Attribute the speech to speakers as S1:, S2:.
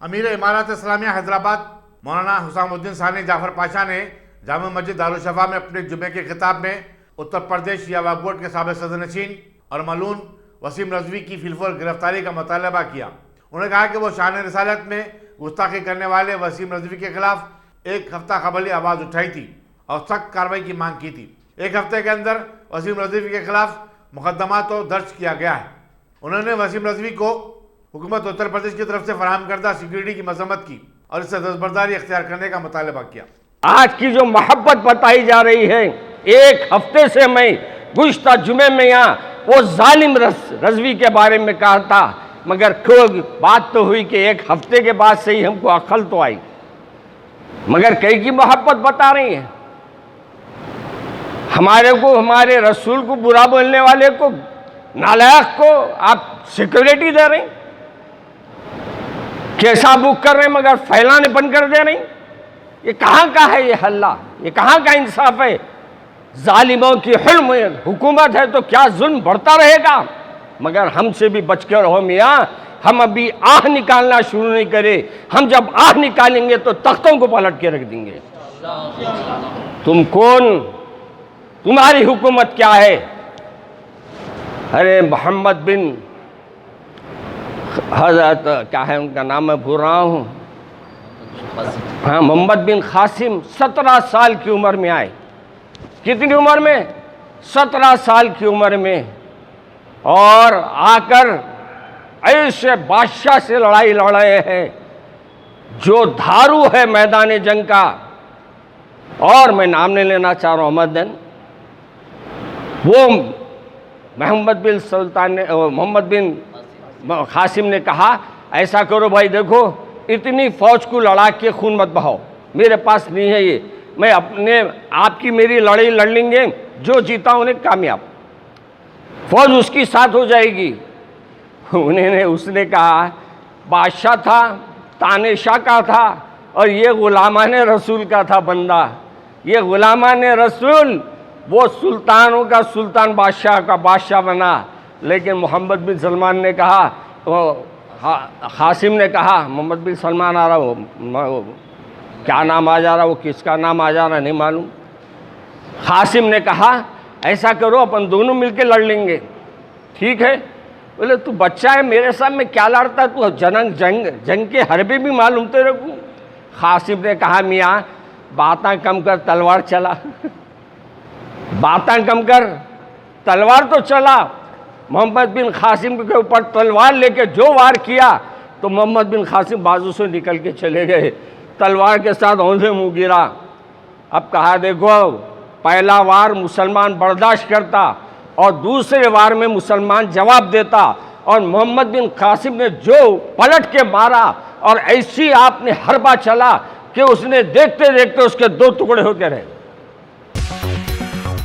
S1: अमीर इमारत इस्लामिया हैदराबाद मौलाना हुसामुद्दीन सानी जाफर पाशा ने जामा मस्जिद दारुल-शफ़ा में अपने जुमे के खिताब में उत्तर प्रदेश शिया वक्फ बोर्ड के साबिक़ सदर-नशीन और मलून वसीम रज़वी की फिलफौर गिरफ्तारी का मुतालबा किया। उन्होंने कहा कि वो शान रिसालत में गुस्ताखी करने वाले वसीम रज़वी के खिलाफ एक हफ्ता कबल आवाज़ उठाई थी और सख्त कार्रवाई की मांग की थी। एक हफ्ते के अंदर वसीम रज़वी के खिलाफ मुकदमा तो दर्ज किया गया है। उन्होंने वसीम रज़वी को हुकूमत उत्तर प्रदेश की तरफ से फराहम करदा सिक्योरिटी की मजम्मत की और इससे दस्तबरदारी इख्तियार करने का मुतालबा किया।
S2: आज की जो मोहब्बत बताई जा रही है, एक हफ्ते से मैं गुज़श्ता जुमे में यहाँ वो जालिम रज़वी के बारे में कहा था, मगर कोई बात तो हुई कि एक हफ्ते के बाद से ही हमको अक्ल तो आई, मगर कई की मोहब्बत बता रही है। हमारे को, हमारे रसूल को बुरा बोलने वाले को, नालायक को आप सिक्योरिटी दे रहे हैं, कैसा बुक कर रहे हैं, मगर फैलाने बंद कर दे रहे हैं। ये कहाँ का है ये हल्ला, ये कहाँ का इंसाफ है? जालिमों की हुकूमत है तो क्या जुल्म बढ़ता रहेगा? मगर हमसे भी बच कर रहो मियाँ, हम अभी आह निकालना शुरू नहीं करें। हम जब आह निकालेंगे तो तख्तों को पलट के रख देंगे। तुम कौन, तुम्हारी हुकूमत क्या है? अरे मोहम्मद बिन हजरत क्या है उनका नाम, मैं भूल रहा हूँ, हाँ मोहम्मद बिन कासिम 17 साल की उम्र में आए। कितनी उम्र में? 17 साल की उम्र में, और आकर ऐसे बादशाह से लड़ाई लड़ाए हैं जो धारू है मैदान जंग का। और मैं नाम नहीं लेना चाह रहा हूँ, अहमदन, वो मोहम्मद बिन कासिम ने कहा ऐसा करो भाई, देखो इतनी फौज को लड़ा के खून मत बहाओ, मेरे पास नहीं है ये, मैं अपने आपकी मेरी लड़ाई लड़ लेंगे, जो जीता उन्हें कामयाब, फौज उसकी साथ हो जाएगी। उसने कहा बादशाह था, तानेशाह का था, और ये गुलामान रसूल का था बंदा। ये गुलामान रसूल वो सुल्तानों का सुल्तान, बादशाह का बादशाह बना। लेकिन मोहम्मद बिन सलमान ने कहा, कासिम ने कहा, मोहम्मद बिन सलमान आ रहा, वो क्या नाम आ जा रहा, वो किसका नाम आ जा रहा नहीं मालूम। कासिम ने कहा ऐसा करो अपन दोनों मिलकर लड़ लेंगे। ठीक है। बोले तू बच्चा है, मेरे सामने क्या लड़ता, तू जंग के हरबे भी मालूम तेरे को। कासिम ने कहा मियाँ बातें कम कर, तलवार चला। बातें कम कर, तलवार तो चला। मोहम्मद बिन कासिम के ऊपर तलवार लेके जो वार किया तो मोहम्मद बिन कासिम बाजू से निकल के चले गए, तलवार के साथ औंधे मुंह गिरा। अब कहा देखो, पहला वार मुसलमान बर्दाश्त करता और दूसरे वार में मुसलमान जवाब देता, और मोहम्मद बिन कासिम ने जो पलट के मारा और ऐसी आपने हरबा चला कि उसने देखते देखते उसके 2 टुकड़े होते रहे।